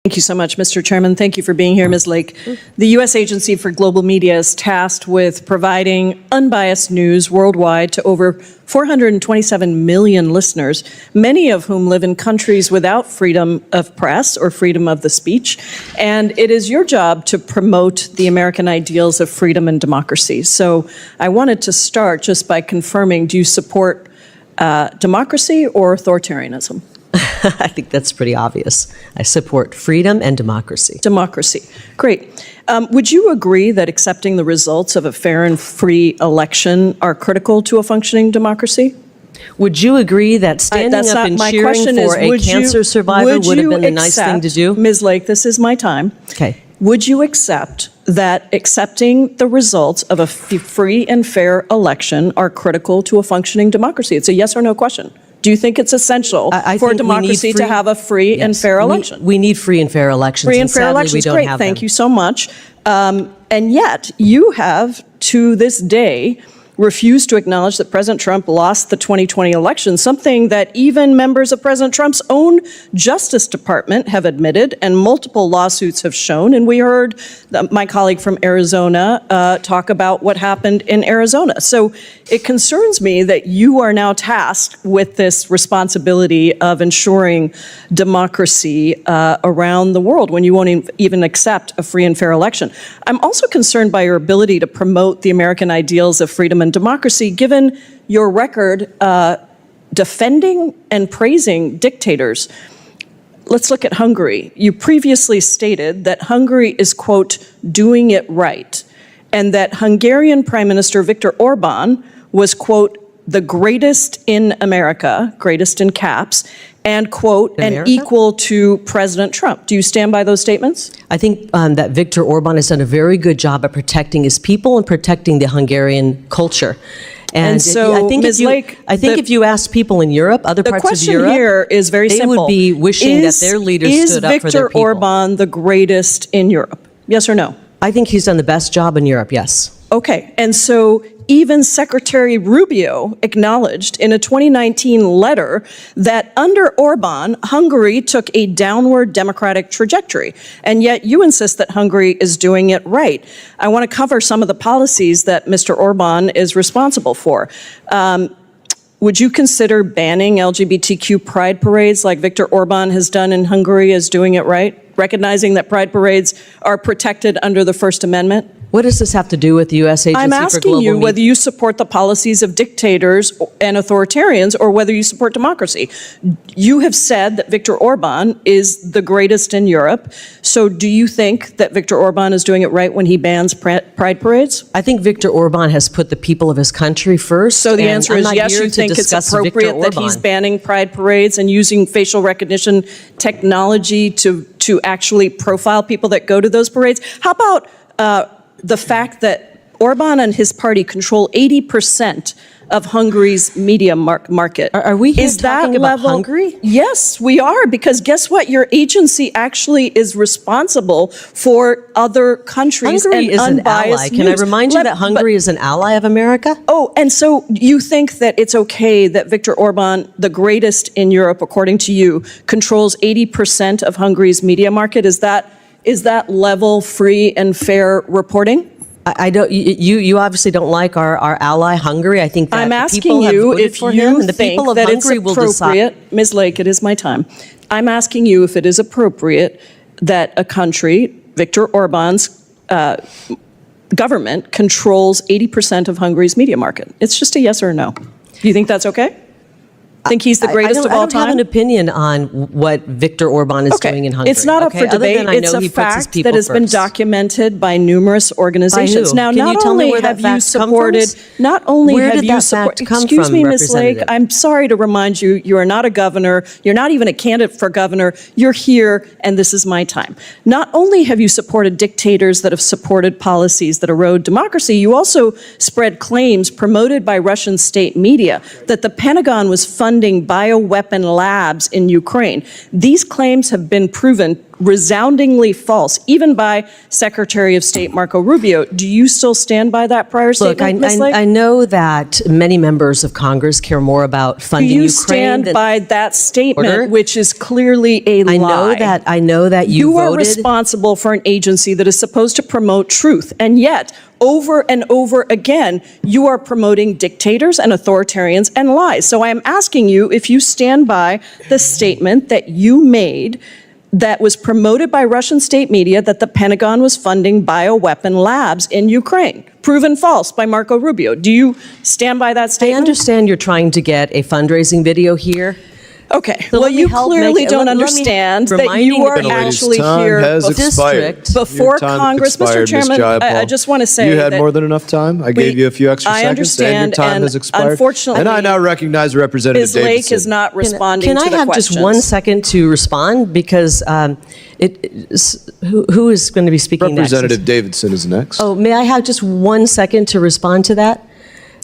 Thank you so much, Mr. Chairman. Thank you for being here, Ms. Lake. The U.S. Agency for Global Media is tasked with providing unbiased news worldwide to over 427 million listeners, many of whom live in countries without freedom of press or freedom of the speech. And it is your job to promote the American ideals of freedom and democracy. So I wanted to start just by confirming, do you support democracy or authoritarianism? I think that's pretty obvious. I support freedom and democracy. Democracy. Great. Would you agree that accepting the results of a fair and free election are critical to a functioning democracy? Would you agree that standing up and cheering for a cancer survivor would have been the nice thing to do? Ms. Lake, this is my time. Okay. Would you accept that accepting the results of a free and fair election are critical to a functioning democracy? It's a yes or no question. Do you think it's essential for democracy to have a free and fair election? We need free and fair elections. Free and fair elections, great. Thank you so much. And yet, you have, to this day, refused to acknowledge that President Trump lost the 2020 election, something that even members of President Trump's own Justice Department have admitted and multiple lawsuits have shown. And we heard my colleague from Arizona talk about what happened in Arizona. So it concerns me that you are now tasked with this responsibility of ensuring democracy around the world when you won't even accept a free and fair election. I'm also concerned by your ability to promote the American ideals of freedom and democracy, given your record defending and praising dictators. Let's look at Hungary. You previously stated that Hungary is, quote, doing it right, and that Hungarian Prime Minister Viktor Orbán was, quote, the greatest in America, greatest in caps, and, quote, and equal to President Trump. Do you stand by those statements? I think that Viktor Orbán has done a very good job at protecting his people and protecting the Hungarian culture. And so, I think Ms. Lake, if you ask people in Europe, other parts of Europe, the question here is very simple. They would be wishing that their leaders stood up for their people. Is Viktor Orbán the greatest in Europe? Yes or no? I think he's done the best job in Europe, yes. Okay, and so even Secretary Rubio acknowledged in a 2019 letter that under Orbán, Hungary took a downward democratic trajectory, and yet you insist that Hungary is doing it right. I want to cover some of the policies that Mr. Orbán is responsible for. Would you consider banning LGBTQ pride parades like Viktor Orbán has done in Hungary as doing it right, recognizing that pride parades are protected under the First Amendment? What does this have to do with the U.S. Agency for Global Media? I'm asking you whether you support the policies of dictators and authoritarians or whether you support democracy. You have said that Viktor Orbán is the greatest in Europe. So do you think that Viktor Orbán is doing it right when he bans pride parades? I think Viktor Orbán has put the people of his country first. So the answer is yes, you think it's appropriate that he's banning pride parades and using facial recognition technology to actually profile people that go to those parades? How about the fact that Orbán and his party control 80% of Hungary's media market? Are we here talking about Hungary? Yes, we are, because guess what? Your agency actually is responsible for other countries Hungary is an ally. Can I remind you that Hungary is an ally of America? Oh, and so you think that it's okay that Viktor Orbán, the greatest in Europe, according to you, controls 80% of Hungary's media market? Is that level free and fair reporting? I don't. You obviously don't like our ally Hungary. I think that I'm asking you if you think that it's appropriate. Ms. Lake, it is my time. I'm asking you if it is appropriate that a country, Viktor Orbán's government, controls 80% of Hungary's media market. It's just a yes or a no. Do you think that's okay? Think he's the greatest of all time? I don't have an opinion on what Viktor Orbán is doing in Hungary. It's not up for debate. It's a fact that has been documented by numerous organizations. Now, not only have you supported, excuse me, Ms. Lake, I'm sorry to remind you, you are not a governor. You're not even a candidate for governor. You're here, and this is my time. Not only have you supported dictators that have supported policies that erode democracy, you also spread claims promoted by Russian state media that the Pentagon was funding bioweapon labs in Ukraine. These claims have been proven resoundingly false, even by Secretary of State Marco Rubio. Do you still stand by that prior statement, Ms. Lake? I know that many members of Congress care more about funding Ukraine. Do you stand by that statement, which is clearly a lie? I know that you voted. You are responsible for an agency that is supposed to promote truth, and yet, over and over again, you are promoting dictators and authoritarians and lies. So I am asking you if you stand by the statement that you made that was promoted by Russian state media that the Pentagon was funding bioweapon labs in Ukraine. Proven false by Marco Rubio. Do you stand by that statement? I understand you're trying to get a fundraising video here. Okay, so well, you clearly don't understand that you are actually here before Congress. Mr. Chairman, I just want to say you had more than enough time. I gave you a few extra seconds, and your time has expired. Unfortunately, and I now recognize Representative Davidson. Ms. Lake is not responding to the questions. Can I have just 1 second to respond? Because who is going to be speaking next? Representative Davidson is next. Oh, may I have just 1 second to respond to that?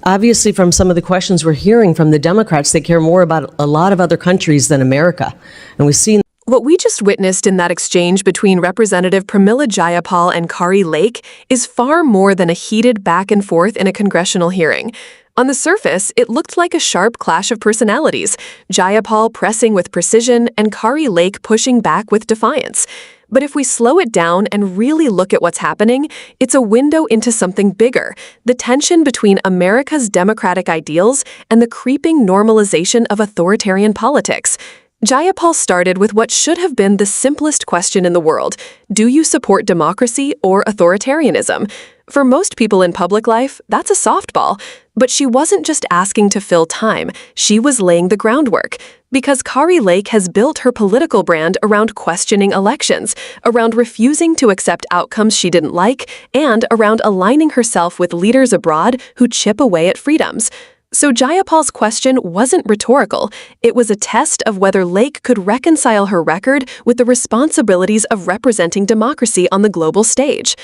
Obviously, from some of the questions we're hearing from the Democrats, they care more about a lot of other countries than America. And we've seen what we just witnessed in that exchange between Representative Pramila Jayapal and Kari Lake is far more than a heated back and forth in a congressional hearing. On the surface, it looked like a sharp clash of personalities, Jayapal pressing with precision and Kari Lake pushing back with defiance. But if we slow it down and really look at what's happening, it's a window into something bigger, the tension between America's democratic ideals and the creeping normalization of authoritarian politics. Jayapal started with what should have been the simplest question in the world: do you support democracy or authoritarianism? For most people in public life, that's a softball. But she wasn't just asking to fill time, she was laying the groundwork. Because Kari Lake has built her political brand around questioning elections, around refusing to accept outcomes she didn't like, and around aligning herself with leaders abroad who chip away at freedoms. So Jayapal's question wasn't rhetorical. It was a test of whether Lake could reconcile her record with the responsibilities of representing democracy on the global stage.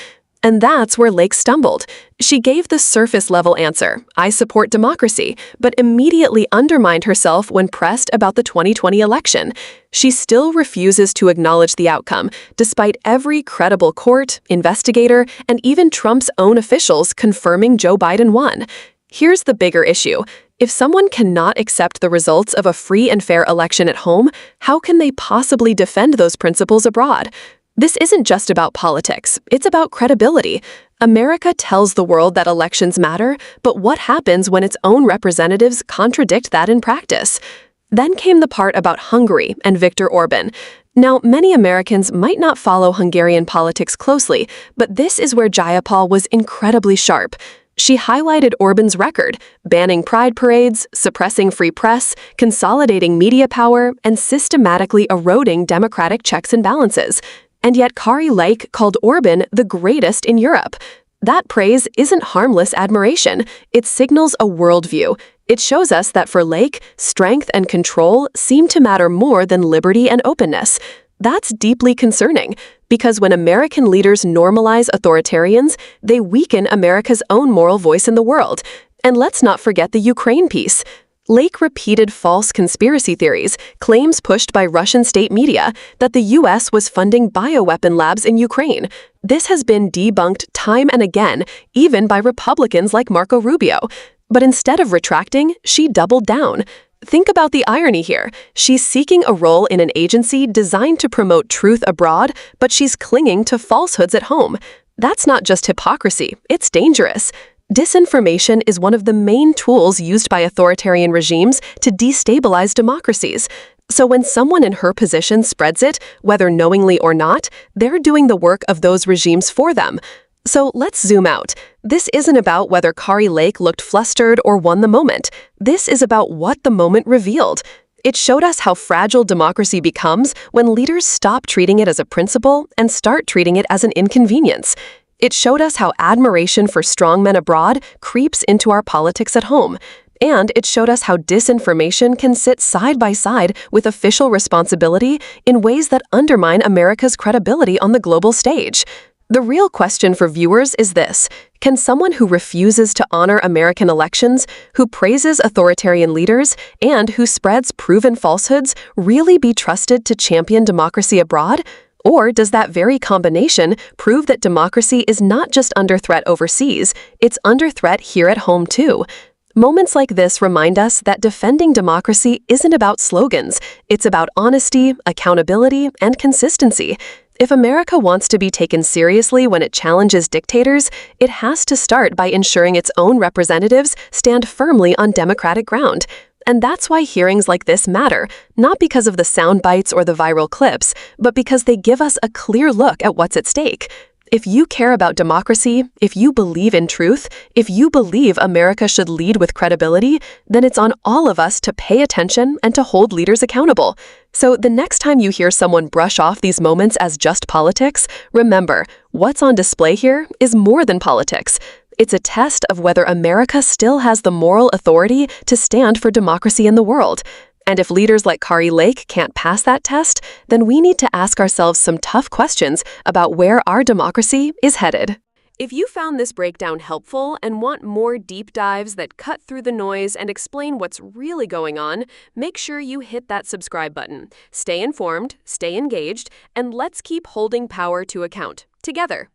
And that's where Lake stumbled. She gave the surface-level answer, I support democracy, but immediately undermined herself when pressed about the 2020 election. She still refuses to acknowledge the outcome, despite every credible court, investigator, and even Trump's own officials confirming Joe Biden won. Here's the bigger issue. If someone cannot accept the results of a free and fair election at home, how can they possibly defend those principles abroad? This isn't just about politics, it's about credibility. America tells the world that elections matter, but what happens when its own representatives contradict that in practice? Then came the part about Hungary and Viktor Orbán. Now, many Americans might not follow Hungarian politics closely, but this is where Jayapal was incredibly sharp. She highlighted Orbán's record, banning pride parades, suppressing free press, consolidating media power, and systematically eroding democratic checks and balances. And yet Kari Lake called Orbán the greatest in Europe. That praise isn't harmless admiration. It signals a worldview. It shows us that for Lake, strength and control seem to matter more than liberty and openness. That's deeply concerning, because when American leaders normalize authoritarians, they weaken America's own moral voice in the world. And let's not forget the Ukraine piece. Lake repeated false conspiracy theories, claims pushed by Russian state media that the U.S. was funding bioweapon labs in Ukraine. This has been debunked time and again, even by Republicans like Marco Rubio. But instead of retracting, she doubled down. Think about the irony here. She's seeking a role in an agency designed to promote truth abroad, but she's clinging to falsehoods at home. That's not just hypocrisy, it's dangerous. Disinformation is one of the main tools used by authoritarian regimes to destabilize democracies. So when someone in her position spreads it, whether knowingly or not, they're doing the work of those regimes for them. So let's zoom out. This isn't about whether Kari Lake looked flustered or won the moment. This is about what the moment revealed. It showed us how fragile democracy becomes when leaders stop treating it as a principle and start treating it as an inconvenience. It showed us how admiration for strongmen abroad creeps into our politics at home. And it showed us how disinformation can sit side by side with official responsibility in ways that undermine America's credibility on the global stage. The real question for viewers is this: can someone who refuses to honor American elections, who praises authoritarian leaders, and who spreads proven falsehoods really be trusted to champion democracy abroad? Or does that very combination prove that democracy is not just under threat overseas, it's under threat here at home too? Moments like this remind us that defending democracy isn't about slogans. It's about honesty, accountability, and consistency. If America wants to be taken seriously when it challenges dictators, it has to start by ensuring its own representatives stand firmly on democratic ground. And that's why hearings like this matter, not because of the sound bites or the viral clips, but because they give us a clear look at what's at stake. If you care about democracy, if you believe in truth, if you believe America should lead with credibility, then it's on all of us to pay attention and to hold leaders accountable. So the next time you hear someone brush off these moments as just politics, remember, what's on display here is more than politics. It's a test of whether America still has the moral authority to stand for democracy in the world. And if leaders like Kari Lake can't pass that test, then we need to ask ourselves some tough questions about where our democracy is headed. If you found this breakdown helpful and want more deep dives that cut through the noise and explain what's really going on, make sure you hit that subscribe button. Stay informed, stay engaged, and let's keep holding power to account together.